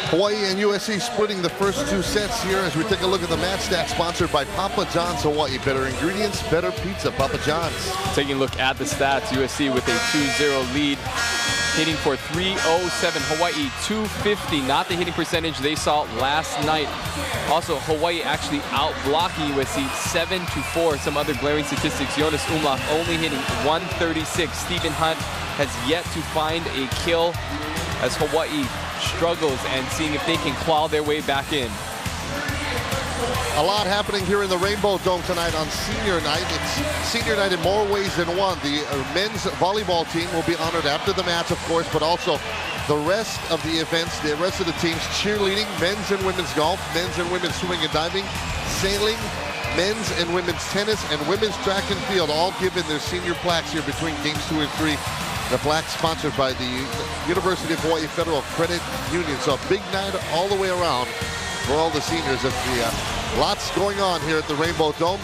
Hawaii and USC splitting the first two sets here as we take a look at the match stats sponsored by Papa John's Hawaii. Better ingredients, better pizza. Papa John's. Taking a look at the stats, USC with a 2-0 lead, hitting for 307. Hawaii 250, not the hitting percentage they saw last night. Also, Hawaii actually out-blocking USC 7-4. Some other glaring statistics. Jonas Umlauf only hitting 136. Stephen Hunt has yet to find a kill as Hawaii struggles and seeing if they can claw their way back in. A lot happening here in the Rainbow Dome tonight on senior night. It's senior night in more ways than one. The men's volleyball team will be honored after the match, of course, but also the rest of the events, the rest of the teams, cheerleading, men's and women's golf, men's and women's swimming and diving, sailing, men's and women's tennis, and women's track and field, all given their senior plaques here between games 2 and 3. The plaque sponsored by the University of Hawaii Federal Credit Union. So a big night all the way around for all the seniors. Lots going on here at the Rainbow Dome.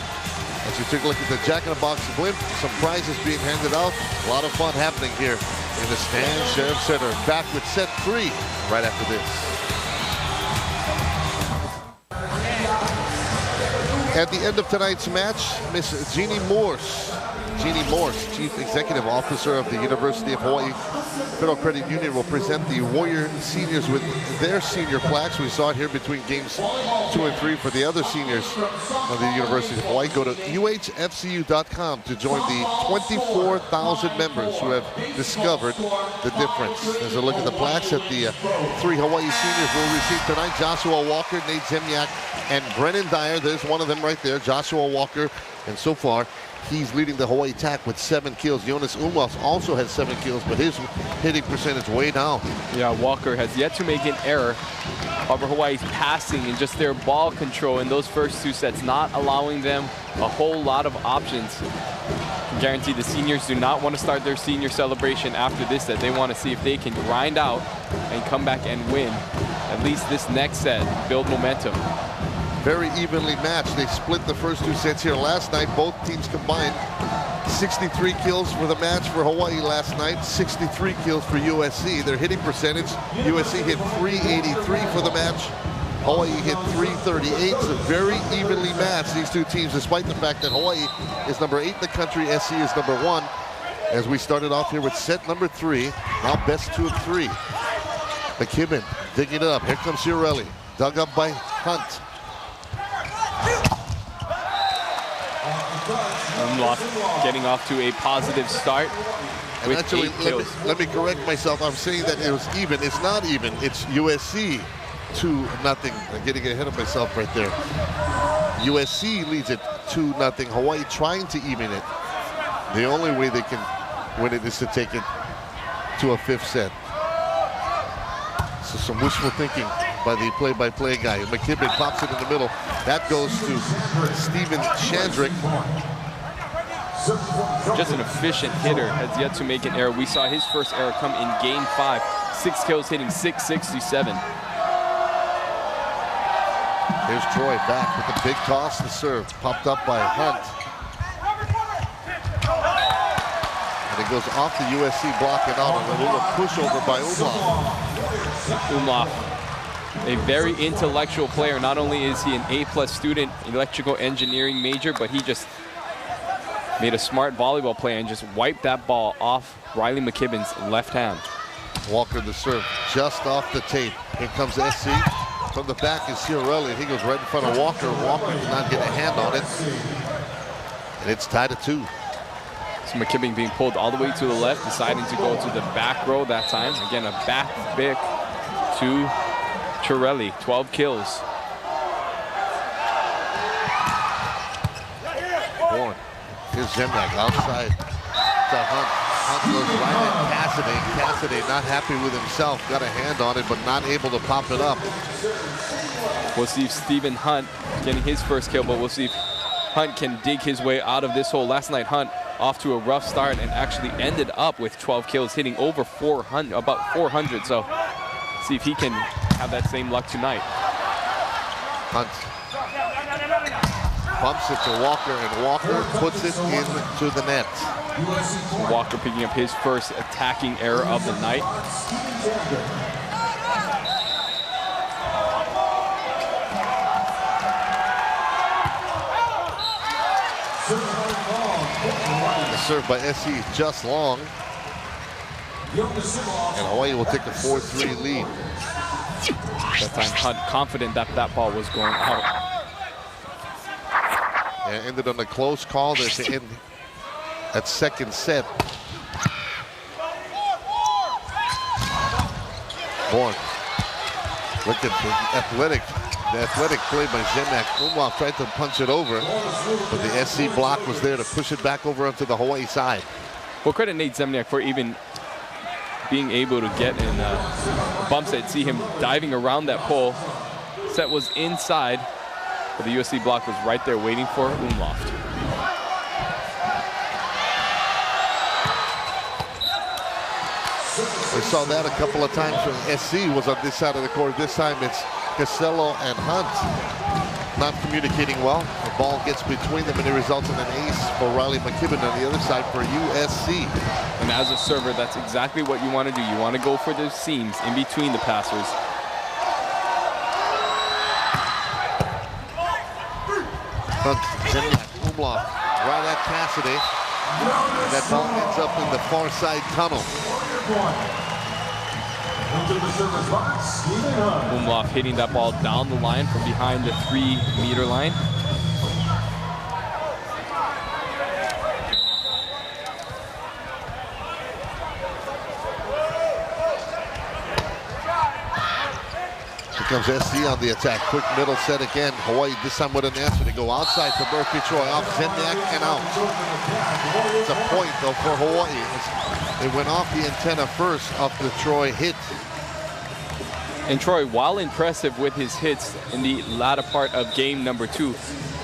As we take a look at the Jack in the Box blimp, some prizes being handed out. A lot of fun happening here in the Stan Sheriff Center. Back with set 3 right after this. At the end of tonight's match, Miss Jeannie Morse, Chief Executive Officer of the University of Hawaii Federal Credit Union, will present the Warrior seniors with their senior plaques. We saw it here between games 2 and 3 for the other seniors of the University of Hawaii. Go to uhfcu.com to join the 24,000 members who have discovered the difference. As a look at the plaques that the 3 Hawaii seniors will receive tonight: Joshua Walker, Nejc, Zemljak, and Brennon Dyer. There's one of them right there, Joshua Walker, and so far he's leading the Hawaii attack with 7 kills. Jonas Umlauf also has 7 kills, but his hitting percentage way down. Yeah, Walker has yet to make an error. However, Hawaii's passing and just their ball control in those first 2 sets, not allowing them a whole lot of options. I can guarantee the seniors do not want to start their senior celebration after this set. They want to see if they can grind out and come back and win at least this next set, build momentum. Very evenly matched. They split the first 2 sets here last night. Both teams combined 63 kills for the match for Hawaii last night, 63 kills for USC. Their hitting percentage, USC hit 383 for the match. Hawaii hit 338. So very evenly matched, these 2 teams, despite the fact that Hawaii is number 8 in the country, SC is number 1. As we started off here with set number 3, now best 2 of 3. McKibben digging it up. Here comes Ciarelli, dug up by Hunt. Umlauf getting off to a positive start with actually, 8 kills. Let me correct myself. I'm saying that it was even. It's not even. It's USC 2-0. I'm getting ahead of myself right there. USC leads it 2-0. Hawaii trying to even it. The only way they can win it is to take it to a 5th set. So some wishful thinking by the play-by-play guy. McKibben pops it in the middle. That goes to Steven Chandrick. Just an efficient hitter, has yet to make an error. We saw his first error come in game 5. 6 kills, hitting 667. Here's Troy back with the big toss to serve. Popped up by Hunt. And it goes off the USC block and out on a little pushover by Umlauf. Umlauf, a very intellectual player. Not only is he an A+ student, electrical engineering major, but he just made a smart volleyball play and just wiped that ball off Riley McKibben's left hand. Walker the serve, just off the tape. Here comes SC. From the back is Ciarelli. He goes right in front of Walker. Walker did not get a hand on it. And it's tied at 2. So McKibben being pulled all the way to the left, deciding to go to the back row that time. Again, a back pick to Ciarelli, 12 kills. Horn. Here's Zemljak outside to Hunt. Hunt goes right at Cassidy. Cassidy not happy with himself. Got a hand on it, but not able to pop it up. We'll see if Stephen Hunt getting his first kill, but we'll see if Hunt can dig his way out of this hole. Last night, Hunt off to a rough start and actually ended up with 12 kills, hitting over 400, about 400. So see if he can have that same luck tonight. Hunt bumps it to Walker, and Walker puts it into the net. Walker picking up his first attacking error of the night. serve by SC is just long. And Hawaii will take a 4-3 lead. That time Hunt confident that that ball was going out. And it ended on a close call there to end at second set. Bourne. Look at the athletic play by Zemljak. Umlauf tried to punch it over, but the SC block was there to push it back over onto the Hawaii side. Well, credit Nejc Zemljak for even being able to get in bumps that see him diving around that pole. Set was inside, but the USC block was right there waiting for Umlauf. We saw that a couple of times when SC was on this side of the court. This time it's Casello and Hunt not communicating well. The ball gets between them and it results in an ace for Riley McKibben on the other side for USC. And as a server, that's exactly what you want to do. You want to go for the seams in between the passers. Hunt, Zemljak, Umlauf, right at Cassidy. And that ball ends up in the far side tunnel. Umlauf hitting that ball down the line from behind the 3-meter line. Here comes SC on the attack. Quick middle set again. Hawaii this time with an answer. They go outside to Murphy Troy, off Zemljak and out. It's a point though for Hawaii. They went off the antenna first off the Troy hit. And Troy, while impressive with his hits in the latter part of game number 2,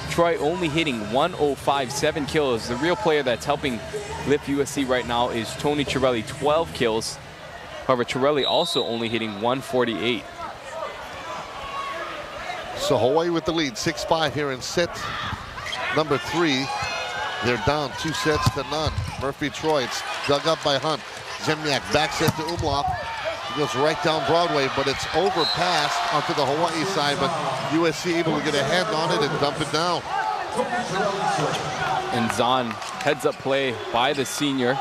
Troy only hitting 105, 7 kills. The real player that's helping lift USC right now is Tony Chiarelli, 12 kills. However, Chiarelli also only hitting 148. So Hawaii with the lead, 6-5 here in set number 3. They're down 2 sets to none. Murphy Troy, it's dug up by Hunt. Zemljak back set to Umlauf. He goes right down Broadway, but it's overpassed onto the Hawaii side, but USC able to get a hand on it and dump it down. And Zahn heads up play by the senior,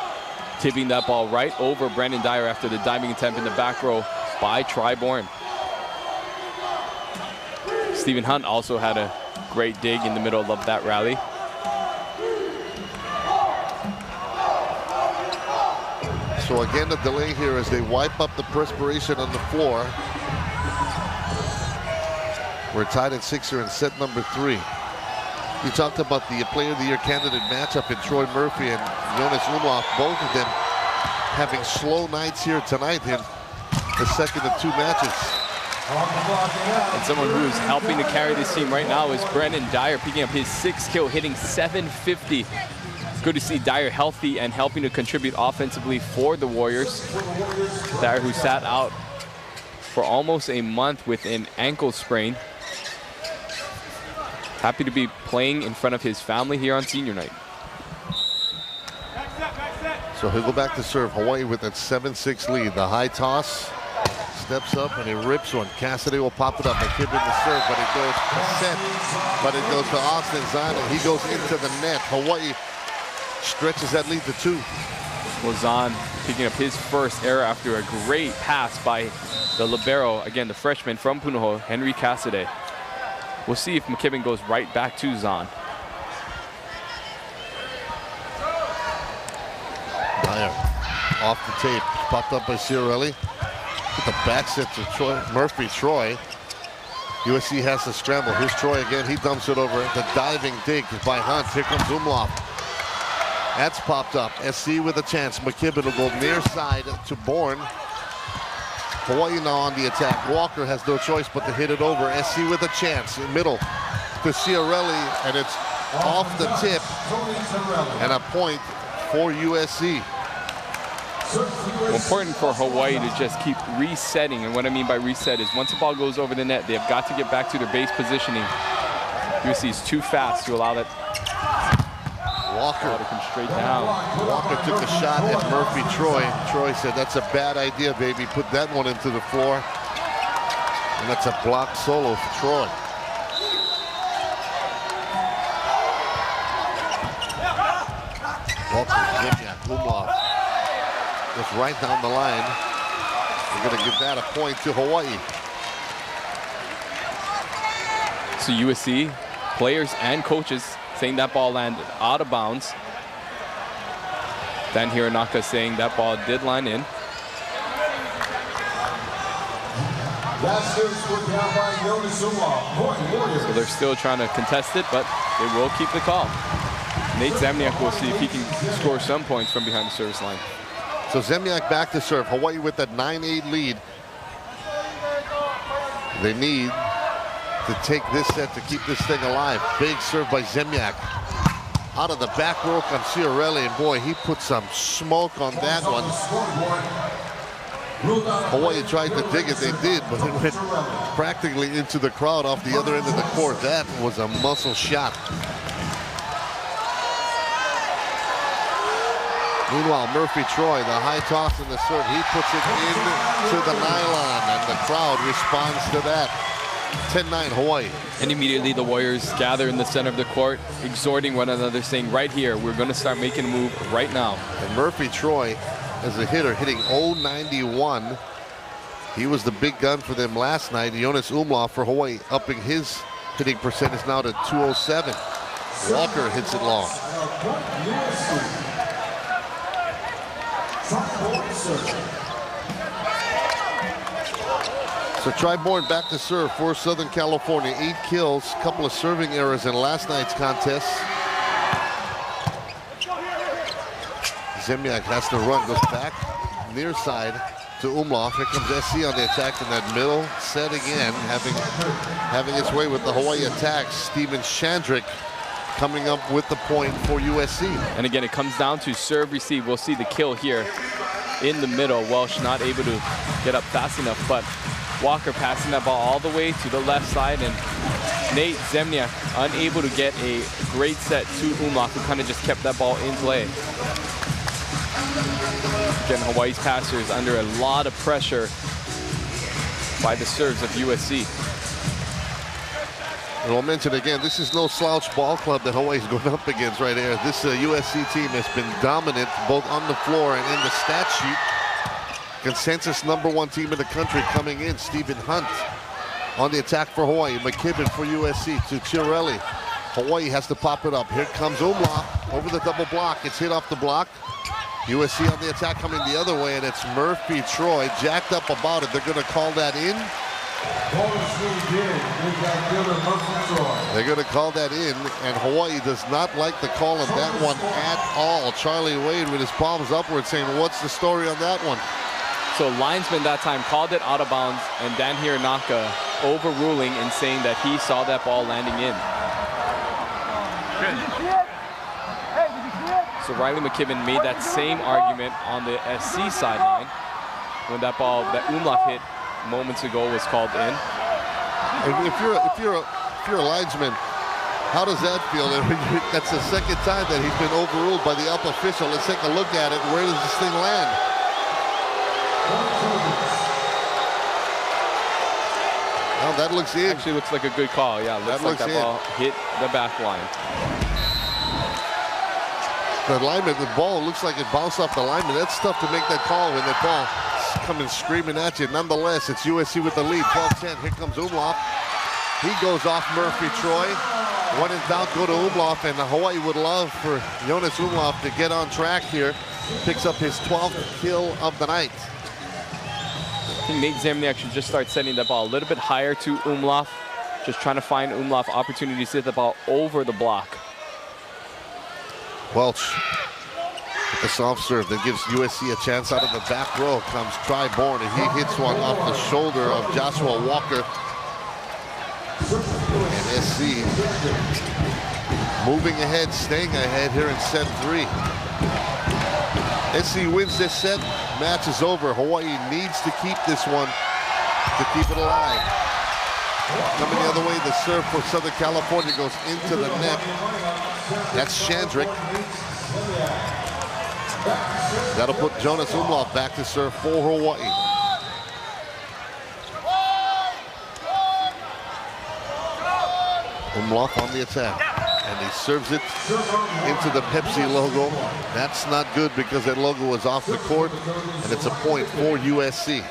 tipping that ball right over Brennon Dyer after the diving attempt in the back row by Tri Bourne. Stephen Hunt also had a great dig in the middle of that rally. So again, the delay here as they wipe up the perspiration on the floor. We're tied at 6 here in set number 3. You talked about the Player of the Year candidate matchup in Troy Murphy and Jonas Umlauf, both of them having slow nights here tonight in the second of 2 matches. And someone who's helping to carry this team right now is Brennon Dyer, picking up his 6th kill, hitting 750. It's good to see Dyer healthy and helping to contribute offensively for the Warriors. Dyer, who sat out for almost a month with an ankle sprain. Happy to be playing in front of his family here on senior night. So he'll go back to serve. Hawaii with that 7-6 lead. The high toss. Steps up and he rips one. Cassidy will pop it up. McKibben the serve, but it goes set. But it goes to Austin Zahn and he goes into the net. Hawaii stretches that lead to 2. Well, Zahn picking up his first error after a great pass by the libero, again, the freshman from Punahou, Henry Cassidy. We'll see if McKibben goes right back to Zahn. Dyer off the tape. Popped up by Chiarelli. With the back set to Murphy Troy. USC has to scramble. Here's Troy again. He dumps it over. The diving dig by Hunt. Here comes Umlauf. That's popped up. SC with a chance. McKibben will go near side to Bourne. Hawaii now on the attack. Walker has no choice but to hit it over. SC with a chance in middle to Chiarelli, and it's off the tip. And a point for USC. Well, important for Hawaii to just keep resetting, and what I mean by reset is once the ball goes over the net, they've got to get back to their base positioning. USC is too fast to allow that Walker to come straight down. Walker took a shot at Murphy Troy. Troy said, "That's a bad idea, baby. Put that one into the floor." And that's a block solo for Troy. Walker, Zemljak, Umlauf. Just right down the line. We're going to give that a point to Hawaii. So USC players and coaches saying that ball landed out of bounds. Dan Hironaka saying that ball did line in. So they're still trying to contest it, but they will keep the call. Nejc Zemljak will see if he can score some points from behind the service line. So Zemljak back to serve. Hawaii with that 9-8 lead. They need to take this set to keep this thing alive. Big serve by Zemljak. Out of the back row comes Ciarelli, and boy, he put some smoke on that one. Hawaii tried to dig it, they did, but it went practically into the crowd off the other end of the court. That was a muscle shot. Meanwhile, Murphy Troy, the high toss and the serve, he puts it into the nylon, and the crowd responds to that. 10-9 Hawaii. And immediately the Warriors gather in the center of the court, exhorting one another, saying, right here, we're going to start making a move right now. And Murphy Troy, as a hitter, hitting .091. He was the big gun for them last night. Jonas Umlauf for Hawaii, upping his hitting percentage now to .207. Walker hits it long. So Triborn back to serve for Southern California. 8 kills, couple of serving errors in last night's contest. Zemljak has to run, goes back near side to Umlauf. Here comes SC on the attack in that middle set again, having its way with the Hawaii attack. Steven Chandrick coming up with the point for USC. And again, it comes down to serve, receive. We'll see the kill here in the middle. Welsh not able to get up fast enough, but Walker passing that ball all the way to the left side, and Nejc Zemljak unable to get a great set to Umlauf, who kind of just kept that ball in play. Again, Hawaii's passers under a lot of pressure by the serves of USC. And I'll mention again, this is no slouch ball club that Hawaii's going up against right here. This USC team has been dominant both on the floor and in the stat sheet. Consensus #1 team in the country coming in. Stephen Hunt on the attack for Hawaii. McKibben for USC to Ciarelli. Hawaii has to pop it up. Here comes Umlauf over the double block. It's hit off the block. USC on the attack coming the other way, and it's Murphy Troy jacked up about it. They're going to call that in. They're going to call that in, and Hawaii does not like the call on that one at all. Charlie Wade with his palms upward saying, what's the story on that one? So linesman that time called it out of bounds, and Dan Hironaka overruling and saying that he saw that ball landing in. So Riley McKibben made that same argument on the SC sideline when that ball that Umlauf hit moments ago was called in. If you're a linesman, how does that feel? That's the second time that he's been overruled by the up official. Let's take a look at it. Where does this thing land? Well, that looks in. Actually looks like a good call. Yeah, looks like that ball hit the back line. The lineman, the ball looks like it bounced off the lineman. That's tough to make that call when that ball is coming screaming at you. Nonetheless, it's USC with the lead, 12-10. Here comes Umlauf. He goes off Murphy Troy. When in doubt, go to Umlauf, and Hawaii would love for Jonas Umlauf to get on track here. Picks up his 12th kill of the night. I think Nejc Zemljak should just start sending the ball a little bit higher to Umlauf. Just trying to find Umlauf opportunities to hit the ball over the block. Welch with the soft serve that gives USC a chance. Out of the back row comes Triborn, and he hits one off the shoulder of Joshua Walker. And SC moving ahead, staying ahead here in set 3. SC wins this set, match is over. Hawaii needs to keep this one to keep it alive. Coming the other way, the serve for Southern California goes into the net. That's Chandrick. That'll put Jonas Umlauf back to serve for Hawaii. Umlauf on the attack. and he serves it into the Pepsi logo. That's not good because that logo was off the court, and it's a point for USC.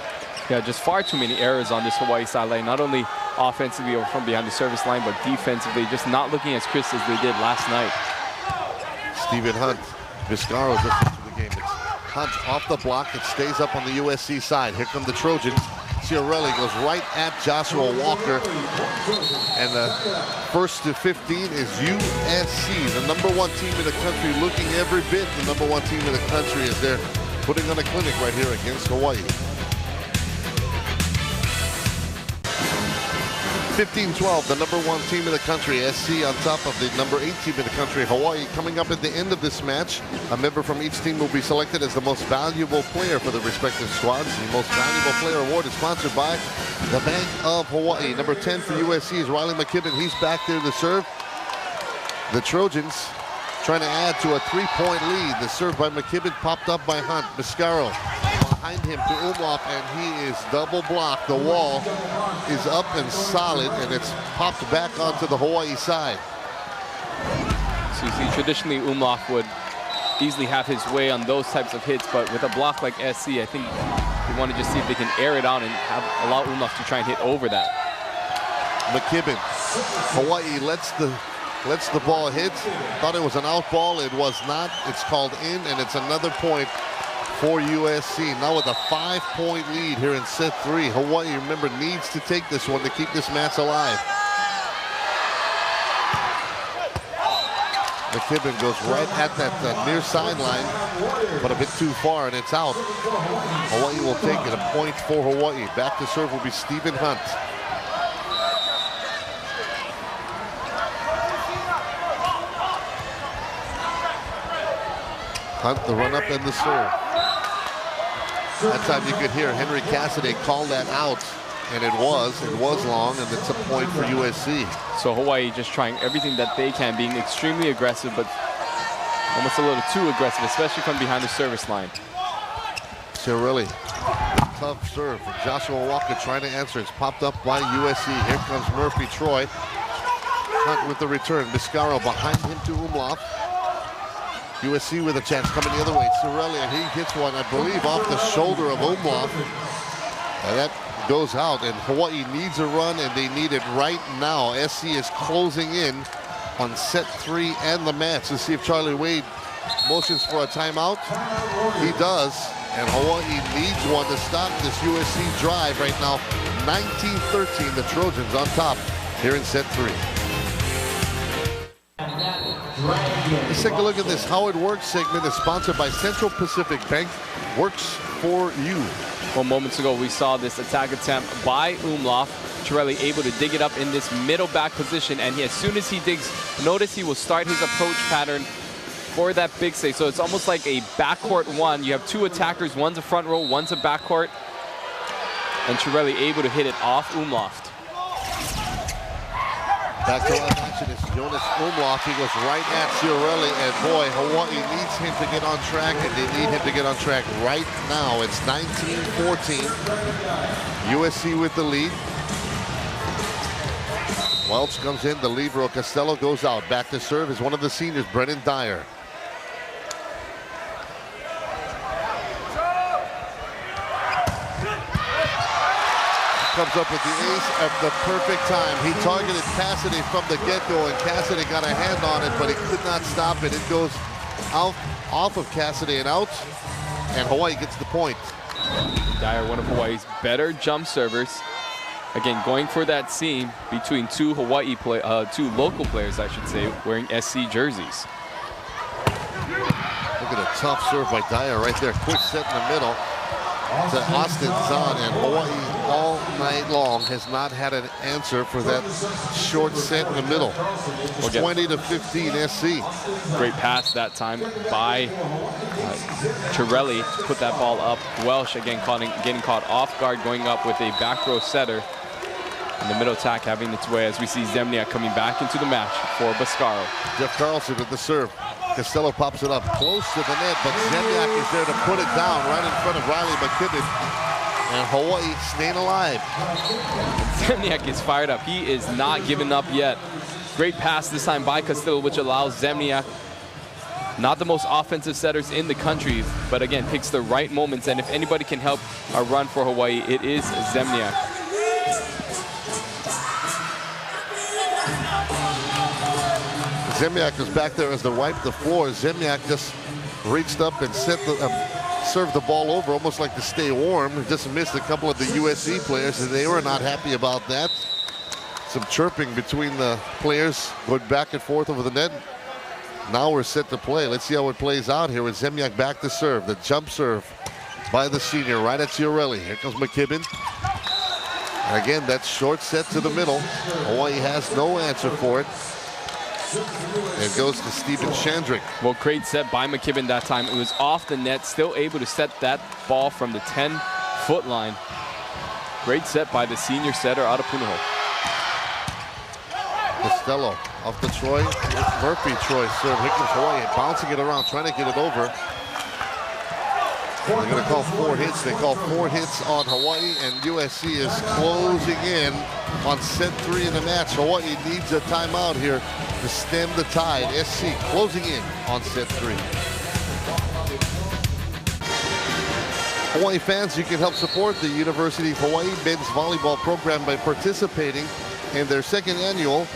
Yeah, just far too many errors on this Hawaii sideline, not only offensively or from behind the service line, but defensively, just not looking as crisp as they did last night. Stephen Hunt, Vizcarro just into the game. It's Hunt off the block. It stays up on the USC side. Here come the Trojans. Ciarelli goes right at Joshua Walker. And the first to 15 is USC, the #1 team in the country, looking every bit the #1 team in the country as they're putting on a clinic right here against Hawaii. 15-12, the #1 team in the country, SC on top of the #8 team in the country, Hawaii. Coming up at the end of this match, a member from each team will be selected as the most valuable player for the respective squads. The most valuable player award is sponsored by the Bank of Hawaii. Number 10 for USC is Riley McKibben. He's back there to serve. The Trojans trying to add to a 3-point lead. The serve by McKibben popped up by Hunt. Vizcarro behind him to Umlauf, and he is double blocked. The wall is up and solid, and it's popped back onto the Hawaii side. So you see, traditionally Umlauf would easily have his way on those types of hits, but with a block like SC, I think they want to just see if they can air it out and allow Umlauf to try and hit over that. McKibben, Hawaii lets the ball hit. Thought it was an out ball. It was not. It's called in, and it's another point for USC. Now with a 5-point lead here in set 3. Hawaii, remember, needs to take this one to keep this match alive. McKibben goes right at that near sideline, but a bit too far, and it's out. Hawaii will take it. A point for Hawaii. Back to serve will be Stephen Hunt. Hunt, the run up and the serve. That time you could hear Henry Cassidy call that out, and it was long, and it's a point for USC. So Hawaii just trying everything that they can, being extremely aggressive, but almost a little too aggressive, especially from behind the service line. Ciarelli, tough serve. Joshua Walker trying to answer. It's popped up by USC. Here comes Murphy Troy. Hunt with the return. Vizcarro behind him to Umlauf. USC with a chance coming the other way. Ciarelli, and he hits one, I believe, off the shoulder of Umlauf. And that goes out, and Hawaii needs a run, and they need it right now. SC is closing in on set 3 and the match. Let's see if Charlie Wade motions for a timeout. He does, and Hawaii needs one to stop this USC drive right now. 19-13, the Trojans on top here in set 3. Let's take a look at this How It Works segment. Is sponsored by Central Pacific Bank. Works for you. Well, moments ago, we saw this attack attempt by Umlauf. Ciarelli able to dig it up in this middle back position, and as soon as he digs, notice he will start his approach pattern for that big save. So it's almost like a backcourt one. You have two attackers, one's a front row, one's a backcourt, and Ciarelli able to hit it off Umlauf. Back to our action is Jonas Umlauf. He goes right at Ciarelli, and boy, Hawaii needs him to get on track, and they need him to get on track right now. It's 19-14. USC with the lead. Welch comes in, the libero. Costello goes out. Back to serve is one of the seniors, Brennon Dyer. Comes up with the ace at the perfect time. He targeted Cassidy from the get-go, and Cassidy got a hand on it, but he could not stop it. It goes out off of Cassidy and out, and Hawaii gets the point. Dyer, one of Hawaii's better jump servers. Again, going for that seam between two local players, I should say, wearing SC jerseys. Look at a tough serve by Dyer right there. Quick set in the middle to Austin Zahn, and Hawaii all night long has not had an answer for that short set in the middle. It's 20-15 SC. Great pass that time by Ciarelli to put that ball up. Welsh again getting caught off guard, going up with a back row setter. And the middle attack having its way as we see Zemljak coming back into the match for Vizcarro. Jeff Carlson with the serve. Costello pops it up close to the net, but Zemljak is there to put it down right in front of Riley McKibben. And Hawaii staying alive. Zemljak is fired up. He is not giving up yet. Great pass this time by Castillo, which allows Zemljak, not the most offensive setters in the country, but again, picks the right moments. And if anybody can help a run for Hawaii, it is Zemljak. Zemljak is back there as they wipe the floor. Zemljak just reached up and served the ball over, almost like to stay warm. Just missed a couple of the USC players, and they were not happy about that. Some chirping between the players, going back and forth over the net. Now we're set to play. Let's see how it plays out here with Zemljak back to serve. The jump serve by the senior right at Ciarelli. Here comes McKibben. And again, that short set to the middle. Hawaii has no answer for it. It goes to Steven Chandrick. Well, great set by McKibben that time. It was off the net, still able to set that ball from the 10-foot line. Great set by the senior setter out of Punahou. Costello off the Troy. Murphy, Troy serve. Here comes Hawaii, bouncing it around, trying to get it over. They're going to call 4 hits. They call 4 hits on Hawaii, and USC is closing in on set 3 in the match. Hawaii needs a timeout here to stem the tide. SC closing in on set 3. Hawaii fans, you can help support the University of Hawaii men's volleyball program by participating in their 2nd annual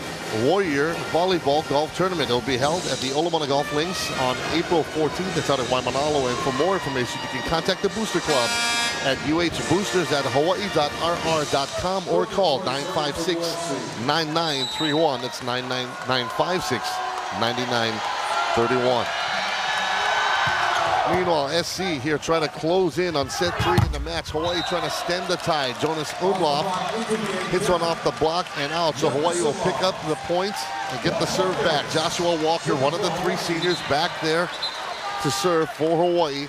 Warrior Volleyball Golf Tournament. It will be held at the Olamana Golf Links on April 14th. It's out at Waimanalo. And for more information, you can contact the Booster Club at uhboosters@hawaii.rr.com or call 956-9931. That's 956-9931. Meanwhile, SC here trying to close in on set 3 in the match. Hawaii trying to stem the tide. Jonas Umlauf hits one off the block and out. So Hawaii will pick up the points and get the serve back. Joshua Walker, one of the 3 seniors, back there to serve for Hawaii.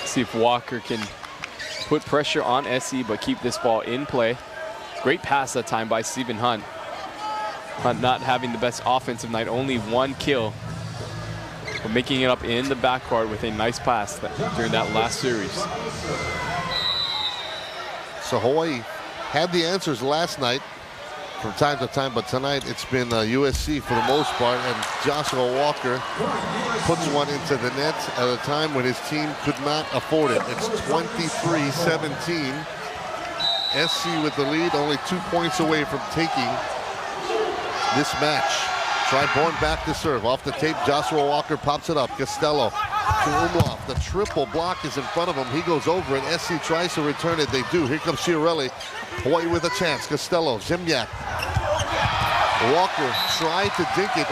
See if Walker can put pressure on SC, but keep this ball in play. Great pass that time by Stephen Hunt. Hunt not having the best offensive night, only 1 kill. But making it up in the backcourt with a nice pass during that last series. So Hawaii had the answers last night from time to time, but tonight it's been USC for the most part, and Joshua Walker puts one into the net at a time when his team could not afford it. It's 23-17. SC with the lead, only 2 points away from taking this match. Triborn back to serve. Off the tape, Joshua Walker pops it up. Costello to Umlauf. The triple block is in front of him. He goes over it. SC tries to return it. They do. Here comes Ciarelli. Hawaii with a chance. Costello, Zemljak. Walker tried to dink it.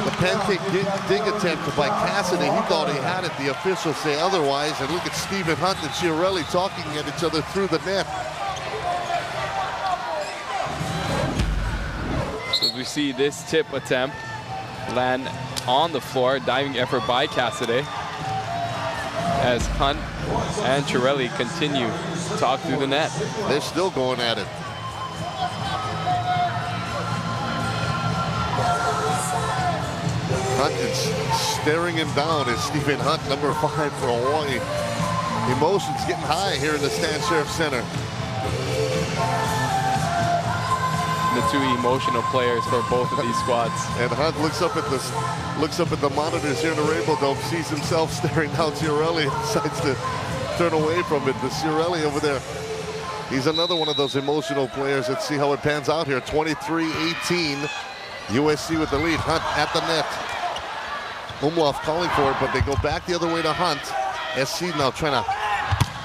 The pancake dink attempt by Cassidy. He thought he had it. The officials say otherwise. And look at Stephen Hunt and Ciarelli talking at each other through the net. So as we see this tip attempt land on the floor, diving effort by Cassidy, as Hunt and Ciarelli continue to talk through the net. They're still going at it. Hunt is staring him down as Stephen Hunt, number 5 for Hawaii. Emotions getting high here in the Stan Sheriff Center. The 2 emotional players for both of these squads. And Hunt looks up at the monitors here in the Rainbow Dome, sees himself staring down Ciarelli, decides to turn away from it. The Ciarelli over there, he's another one of those emotional players. Let's see how it pans out here. 23-18, USC with the lead. Hunt at the net. Umlauf calling for it, but they go back the other way to Hunt. SC now trying to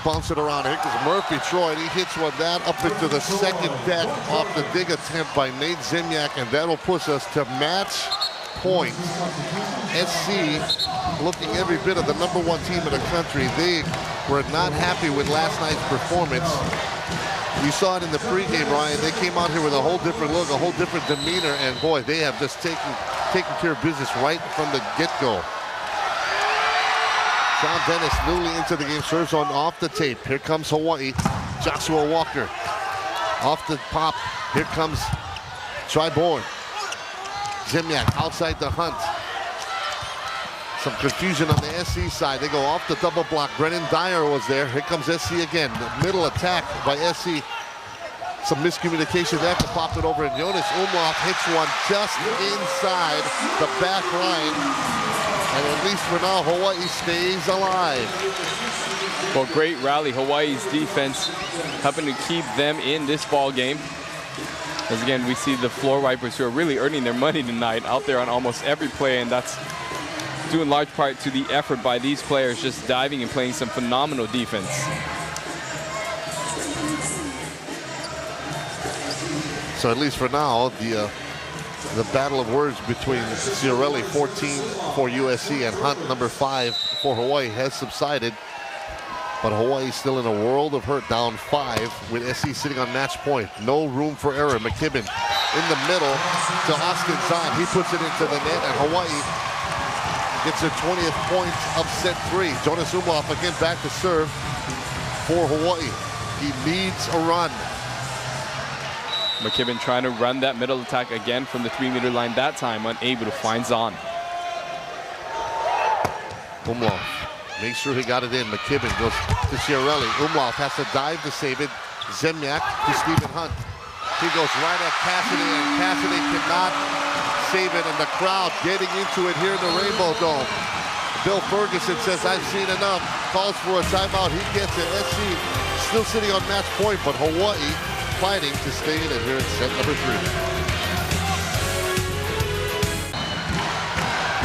bounce it around. Here comes Murphy, Troy, and he hits one that up into the 2nd deck off the dig attempt by Nejc Zemljak, and that'll push us to match point. SC looking every bit of the number 1 team in the country. They were not happy with last night's performance. You saw it in the pregame, Ryan. They came out here with a whole different look, a whole different demeanor, and boy, they have just taken care of business right from the get-go. Sean Dennis newly into the game, serves on off the tape. Here comes Hawaii. Joshua Walker off the pop. Here comes Triborn. Zemljak outside the Hunt. Some confusion on the SC side. They go off the double block. Brennon Dyer was there. Here comes SC again. The middle attack by SC. Some miscommunication there to pop it over, and Jonas Umlauf hits one just inside the back line. And at least for now, Hawaii stays alive. Well, great rally. Hawaii's defense helping to keep them in this ball game. As again, we see the floor wipers who are really earning their money tonight out there on almost every play, and that's due in large part to the effort by these players just diving and playing some phenomenal defense. So at least for now, the battle of words between Ciarelli, 14 for USC, and Hunt, number 5 for Hawaii, has subsided. But Hawaii still in a world of hurt, down 5 with SC sitting on match point. No room for error. McKibben in the middle to Oscar Zahn. He puts it into the net, and Hawaii gets their 20th point of set 3. Jonas Umlauf again back to serve for Hawaii. He needs a run. McKibben trying to run that middle attack again from the 3-meter line, that time unable to find Zahn. Umlauf makes sure he got it in. McKibben goes to Ciarelli. Umlauf has to dive to save it. Zemljak to Stephen Hunt. He goes right at Cassidy, and Cassidy cannot save it, and the crowd getting into it here in the Rainbow Dome. Bill Ferguson says, I've seen enough. Calls for a timeout. He gets it. SC still sitting on match point, but Hawaii fighting to stay in it here in set number 3.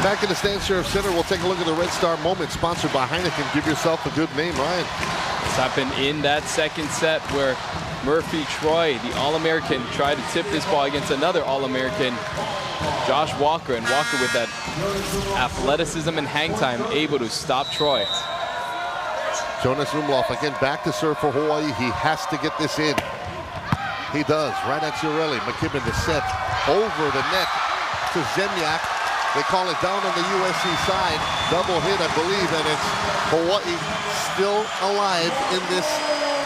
Back in the Stan Sheriff Center, we'll take a look at the Red Star moment, sponsored by Heineken. Give yourself a good name, Ryan. This happened in that second set where Murphy Troy, the All-American, tried to tip this ball against another All-American, Josh Walker, and Walker with that athleticism and hang time able to stop Troy. Jonas Umlauf again back to serve for Hawaii. He has to get this in. He does, right at Ciarelli. McKibben to set over the net to Zemljak. They call it down on the USC side. Double hit, I believe, and it's Hawaii still alive in this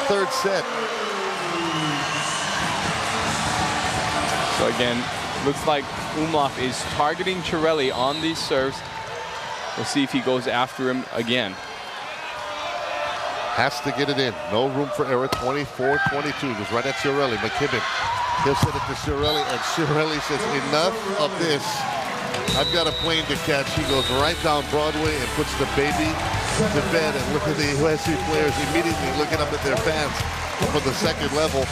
third set. So again, looks like Umlauf is targeting Ciarelli on these serves. We'll see if he goes after him again. Has to get it in. No room for error. 24-22. Goes right at Ciarelli. McKibben. He'll send it to Ciarelli, and Ciarelli says, enough of this. I've got a plane to catch. He goes right down Broadway and puts the baby to bed. And look at the USC players immediately looking up at their fans for the second level.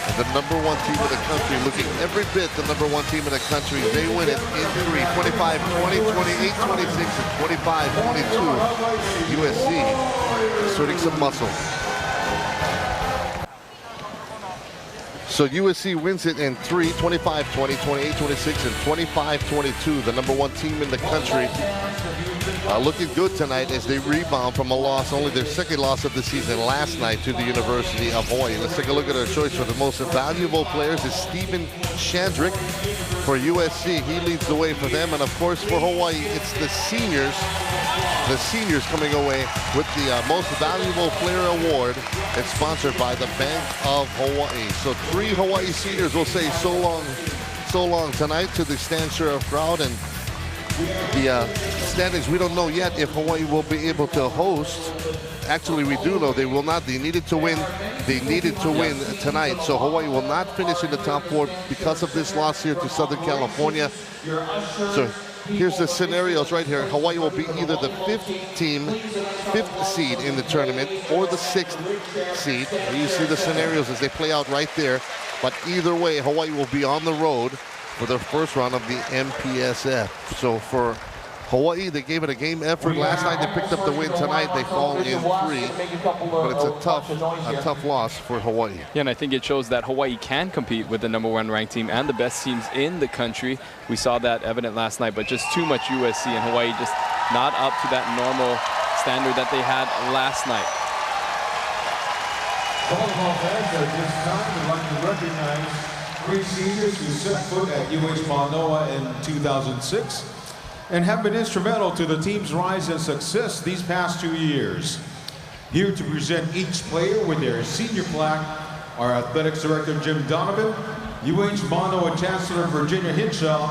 And the #1 team in the country, looking every bit the #1 team in the country. They win it in 3, 25-20, 28-26, and 25-22. USC asserting some muscle. So USC wins it in 3, 25-20, 28-26, and 25-22. The #1 team in the country. Looking good tonight as they rebound from a loss, only their second loss of the season last night to the University of Hawaii. Let's take a look at our choice for the most valuable players. Is Stephen Chandrick for USC. He leads the way for them, and of course for Hawaii, it's the seniors. The seniors coming away with the most valuable player award. It's sponsored by the Bank of Hawaii. So 3 Hawaii seniors will say so long tonight to the Stan Sheriff crowd. And the standings, we don't know yet if Hawaii will be able to host. Actually, we do know they will not. They needed to win. They needed to win tonight. So Hawaii will not finish in the top 4 because of this loss here to Southern California. So here's the scenarios right here. Hawaii will be either the 5th seed in the tournament or the 6th seed. You see the scenarios as they play out right there. But either way, Hawaii will be on the road for their first round of the MPSF. So for Hawaii, they gave it a game effort last night. They picked up the win tonight. They fall in 3, but it's a tough loss for Hawaii. Yeah, and I think it shows that Hawaii can compete with the #1 ranked team and the best teams in the country. We saw that evident last night, but just too much USC, and Hawaii just not up to that normal standard that they had last night. Volleyball fans, at this time, we'd like to recognize 3 seniors who set foot at UH Manoa in 2006 and have been instrumental to the team's rise and success these past 2 years. Here to present each player with their senior plaque are Athletics Director Jim Donovan, UH Manoa Chancellor Virginia Hinshaw,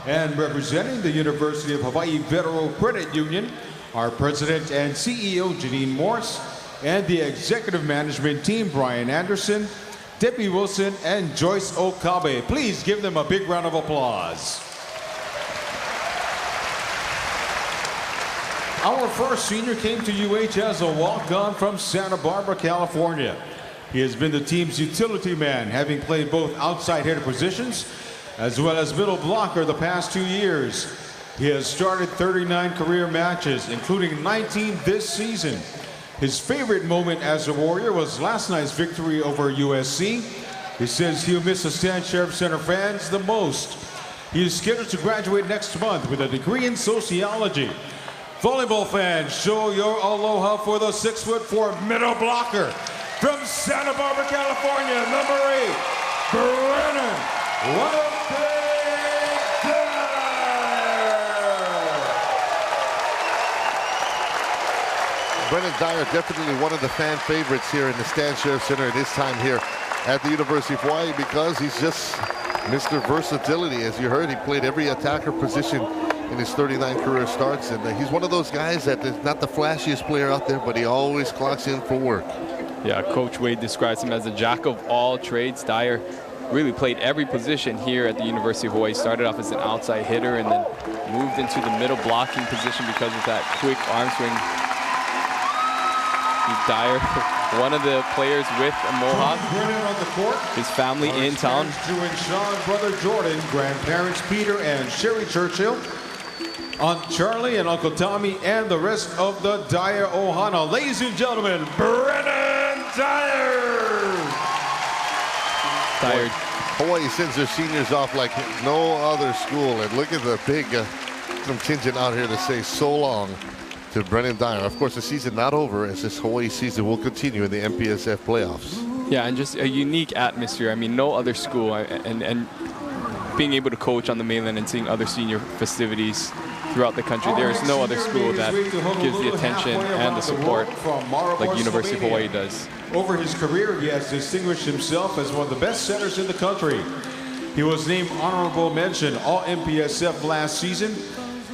and representing the University of Hawaii Federal Credit Union, our President and CEO Janine Morse, and the Executive Management Team Brian Anderson, Debbie Wilson, and Joyce Okabe. Please give them a big round of applause. Our first senior came to UH as a walk-on from Santa Barbara, California. He has been the team's utility man, having played both outside hitter positions as well as middle blocker the past 2 years. He has started 39 career matches, including 19 this season. His favorite moment as a Warrior was last night's victory over USC. He says he'll miss the Stan Sheriff Center fans the most. He is scheduled to graduate next month with a degree in sociology. Volleyball fans, show your aloha for the 6'4" middle blocker from Santa Barbara, California, number 8, Brennon. What a big Dyer! Brennon Dyer, definitely one of the fan favorites here in the Stan Sheriff Center at his time here at the University of Hawaii, because he's just Mr. Versatility. As you heard, he played every attacker position in his 39 career starts, and he's one of those guys that is not the flashiest player out there, but he always clocks in for work. Yeah, Coach Wade describes him as a jack of all trades. Dyer really played every position here at the University of Hawaii. Started off as an outside hitter and then moved into the middle blocking position because of that quick arm swing. Dyer, one of the players with a Mohawk. On the court, his family in town. Drew and Sean, brother Jordan, grandparents Peter and Sherry Churchill, Aunt Charlie and Uncle Tommy, and the rest of the Dyer Ohana. Ladies and gentlemen, Brennon Dyer. Dyer. Hawaii sends their seniors off like no other school, and look at the big contingent out here to say so long to Brennon Dyer. Of course, the season not over, as this Hawaii season will continue in the MPSF playoffs. Yeah, and just a unique atmosphere. I mean, no other school, and being able to coach on the mainland and seeing other senior festivities throughout the country, there is no other school that gives the attention and the support like University of Hawaii does. Over his career, he has distinguished himself as one of the best setters in the country. He was named honorable mention All-MPSF last season,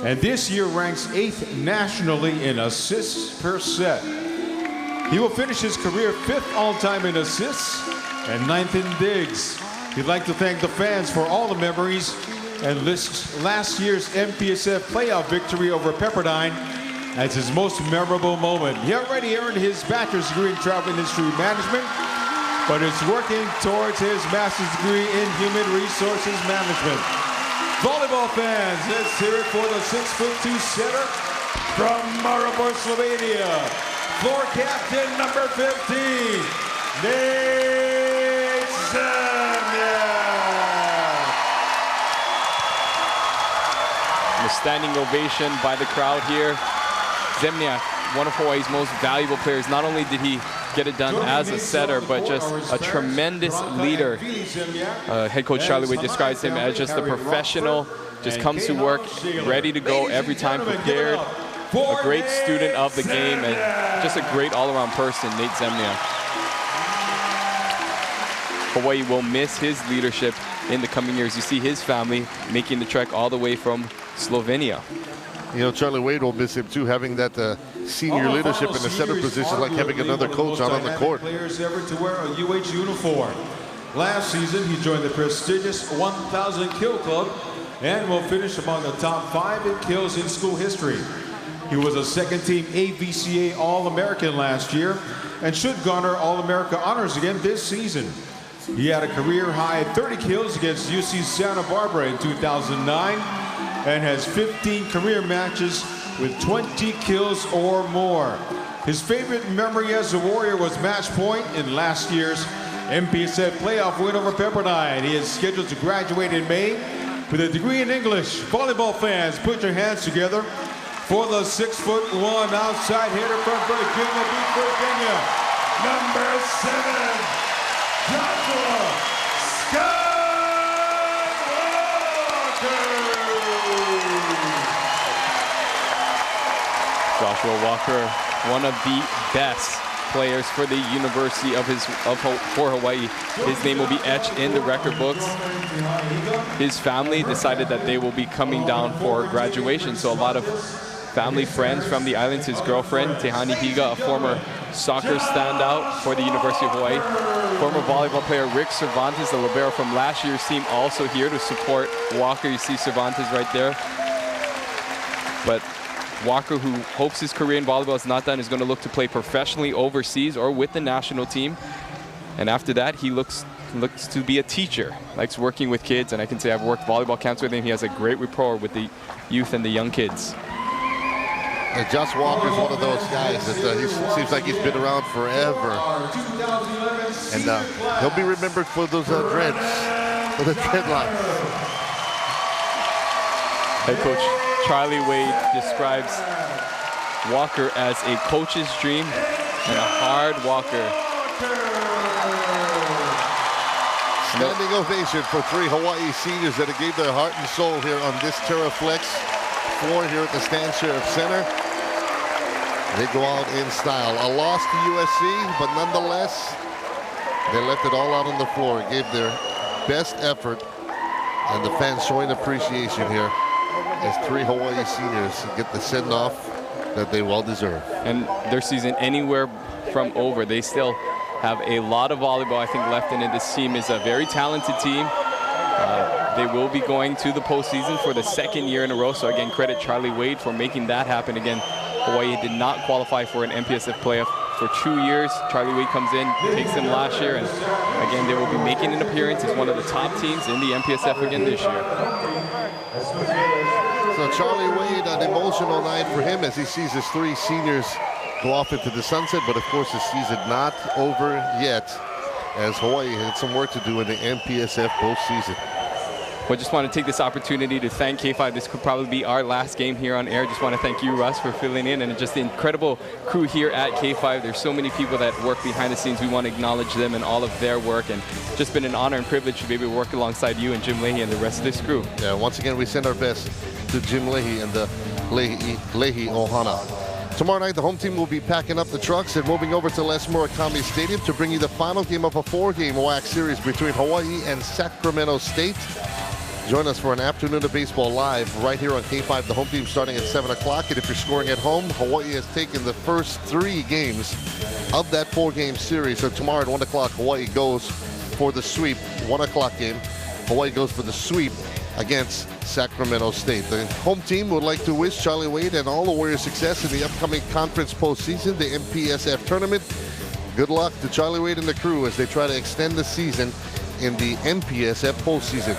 and this year ranks 8th nationally in assists per set. He will finish his career 5th all-time in assists and 9th in digs. He'd like to thank the fans for all the memories and lists last year's MPSF playoff victory over Pepperdine as his most memorable moment. He already earned his bachelor's degree in travel industry management, but is working towards his master's degree in human resources management. Volleyball fans, let's hear it for the 6'2" setter from Maribor, Slovenia, floor captain number 15, Nejc. A standing ovation by the crowd here. Zemljak, one of Hawaii's most valuable players. Not only did he get it done as a setter, but just a tremendous leader. Head coach Charlie Wade describes him as just a professional, just comes to work ready to go every time, prepared, a great student of the game, and just a great all-around person, Nejc Zemljak. Hawaii will miss his leadership in the coming years. You see his family making the trek all the way from Slovenia. You know, Charlie Wade will miss him too, having that senior leadership in the center position, like having another coach out on the court. Players ever to wear a UH uniform. Last season, he joined the prestigious 1,000 Kill Club and will finish among the top 5 in kills in school history. He was a second-team AVCA All-American last year and should garner All-America honors again this season. He had a career-high 30 kills against UC Santa Barbara in 2009 and has 15 career matches with 20 kills or more. His favorite memory as a Warrior was match point in last year's MPSF playoff win over Pepperdine. He is scheduled to graduate in May with a degree in English. Volleyball fans, put your hands together for the 6'1" outside hitter from Virginia Beach, Virginia, number 7, Joshua Skywalker. Joshua Walker, one of the best players for the University for Hawaii. His name will be etched in the record books. His family decided that they will be coming down for graduation, so a lot of family friends from the islands. His girlfriend, Tehani Higa, a former soccer standout for the University of Hawaii. Former volleyball player Rick Cervantes, the libero from last year's team, also here to support Walker. You see Cervantes right there. But Walker, who hopes his career in volleyball is not done, is going to look to play professionally overseas or with the national team. And after that, he looks to be a teacher, likes working with kids. And I can say I've worked volleyball camps with him. He has a great rapport with the youth and the young kids. And Josh Walker's one of those guys that he seems like he's been around forever. And he'll be remembered for those dreads, for the dreadlocks. Head coach Charlie Wade describes Walker as a coach's dream and a hard walker. Standing ovation for 3 Hawaii seniors that gave their heart and soul here on this TerraFlex floor here at the Stan Sheriff Center. They go out in style. A loss to USC, but nonetheless, they left it all out on the floor, gave their best effort, and the fans showing appreciation here as 3 Hawaii seniors get the send-off that they well deserve. And their season anywhere from over. They still have a lot of volleyball, I think, left in it. This team is a very talented team. They will be going to the postseason for the 2nd year in a row. So again, credit Charlie Wade for making that happen. Again, Hawaii did not qualify for an MPSF playoff for 2 years. Charlie Wade comes in, takes them last year, and again, they will be making an appearance as one of the top teams in the MPSF again this year. So Charlie Wade, an emotional night for him as he sees his 3 seniors go off into the sunset, but of course the season not over yet, as Hawaii had some work to do in the MPSF postseason. Well, I just want to take this opportunity to thank K5. This could probably be our last game here on air. Just want to thank you, Russ, for filling in, and just the incredible crew here at K5. There's so many people that work behind the scenes. We want to acknowledge them and all of their work, and just been an honor and privilege to be able to work alongside you and Jim Leahy and the rest of this crew. Yeah, once again, we send our best to Jim Leahy and the Leahy Ohana. Tomorrow night, the home team will be packing up the trucks and moving over to Les Murakami Stadium to bring you the final game of a 4-game WAC series between Hawaii and Sacramento State. Join us for an afternoon of baseball live right here on K5, the home team starting at 7 o'clock. And if you're scoring at home, Hawaii has taken the first 3 games of that 4-game series. So tomorrow at 1 o'clock, Hawaii goes for the sweep. 1 o'clock game, Hawaii goes for the sweep against Sacramento State. The home team would like to wish Charlie Wade and all the Warriors success in the upcoming conference postseason, the MPSF tournament. Good luck to Charlie Wade and the crew as they try to extend the season in the MPSF postseason.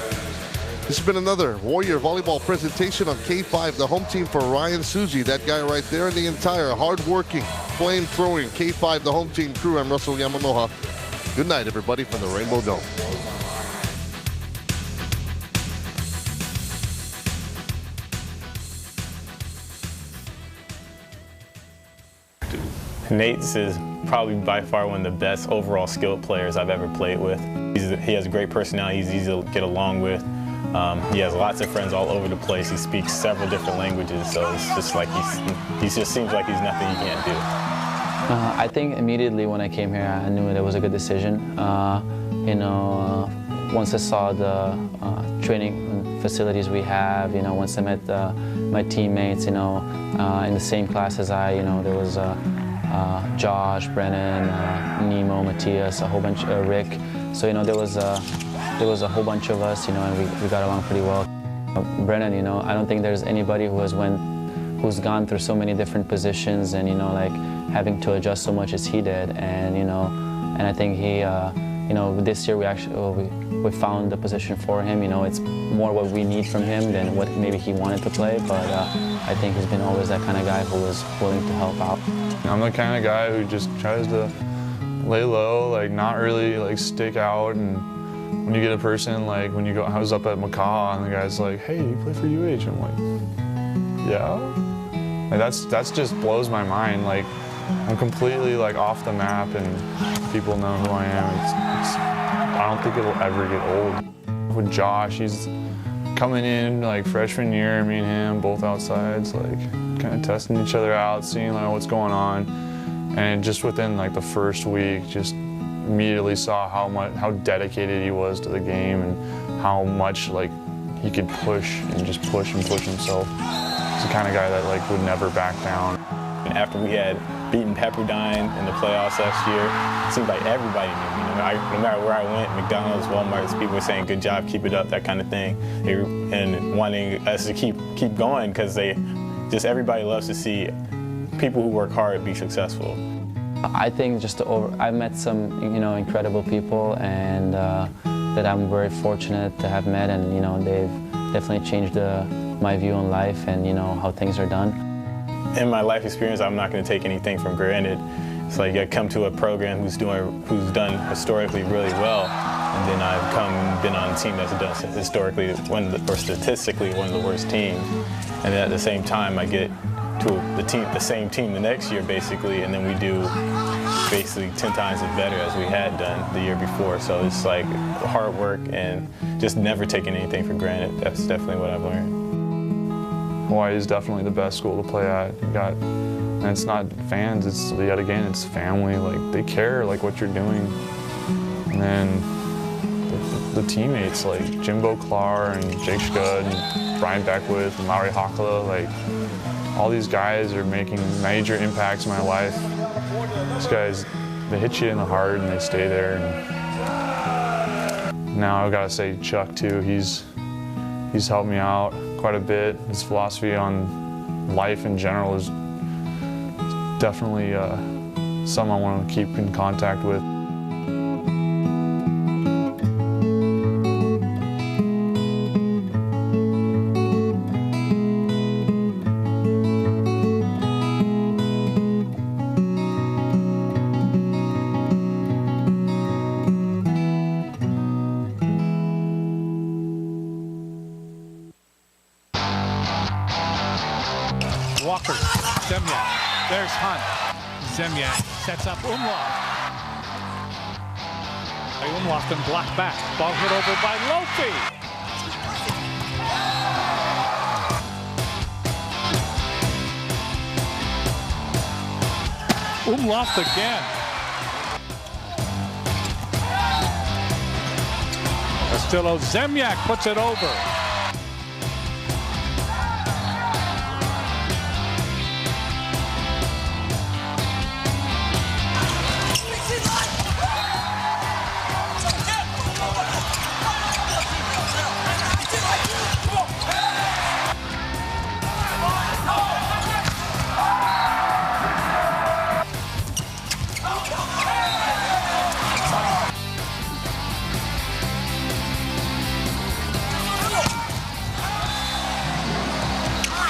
This has been another Warrior Volleyball presentation on K5, the home team for Ryan Suji, that guy right there, and the entire hard-working, flame-throwing K5, the home team crew. I'm Russell Yamanoha. Good night, everybody, from the Rainbow Dome. Nejc is probably by far one of the best overall skilled players I've ever played with. He has a great personality, he's easy to get along with. He has lots of friends all over the place. He speaks several different languages, so it's just like he just seems like he's nothing he can't do. I think immediately when I came here, I knew it was a good decision. Once I saw the training facilities we have, once I met my teammates, in the same class as I, there was Josh, Brennon, Nemo, Matthias, a whole bunch, Rick. So there was a whole bunch of us, and we got along pretty well. Brennon, I don't think there's anybody who's gone through so many different positions and like having to adjust so much as he did, and and I think he, this year we found the position for him. It's more what we need from him than what maybe he wanted to play, but I think he's been always that kind of guy who was willing to help out. I'm the kind of guy who just tries to lay low, not really stick out. And when you get a person when I was up at Makaha and the guy's like, "Hey, you play for UH?" I'm like, "Yeah." That's just blows my mind. I'm completely off the map, and people know who I am. I don't think it'll ever get old. With Josh, he's coming in freshman year, me and him both outsides, kind of testing each other out, seeing what's going on. And just within the first week, just immediately saw how dedicated he was to the game and how much he could push and just push and push himself. He's the kind of guy that would never back down. After we had beating Pepperdine in the playoffs last year. It seemed like everybody knew me. No matter where I went, McDonald's, Walmart, people were saying, "Good job, keep it up," that kind of thing, and wanting us to keep going because everybody loves to see people who work hard be successful. I think I met some incredible people, and that I'm very fortunate to have met, and they've definitely changed my view on life and how things are done. In my life experience, I'm not going to take anything for granted. It's like I come to a program who's done historically really well, and then I've been on a team that's done historically or statistically one of the worst teams, and then at the same time I get to the same team the next year basically, and then we do basically 10 times as better as we had done the year before. So it's like hard work and just never taking anything for granted. That's definitely what I've learned. Hawaii is definitely the best school to play at. And it's not fans, it's yet again, it's family. Like they care like what you're doing. And then the teammates like Jimbo Clark and Jake Scud and Brian Beckwith and Lowry Hakala, like all these guys are making major impacts in my life. These guys, they hit you in the heart and they stay there. And now I've got to say Chuck too, he's helped me out quite a bit. His philosophy on life in general is definitely something I want to keep in contact with. Walker, Zemljak, there's Hunt. Zemljak sets up Umlauf. Umlauf and blocked back. Ball hit over by Lofi. Umlauf again. Castillo, Zemljak puts it over.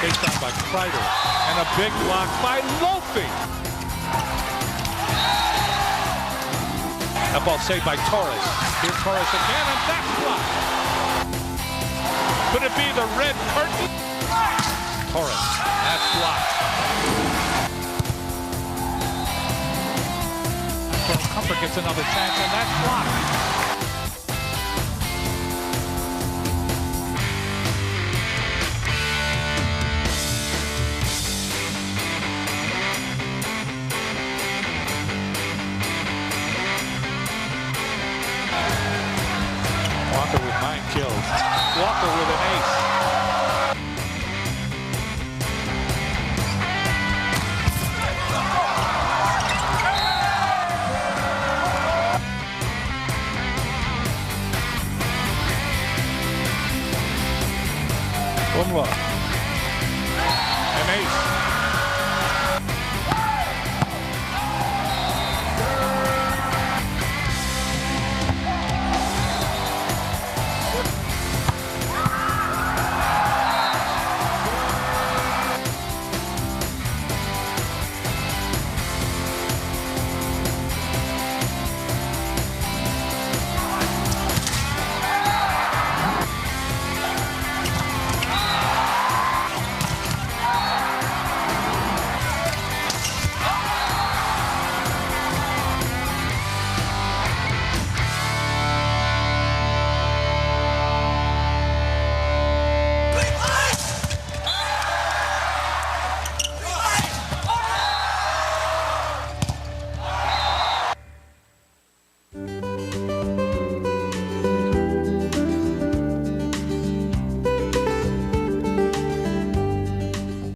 Chased down by Kreider, and a big block by Lofi. That ball saved by Torres. Here's Torres again, and that's blocked. Could it be the red curtain? Torres, that's blocked. Comfort gets another chance, and that's blocked. Walker with 9 kills. Walker with an ace. Umlauf.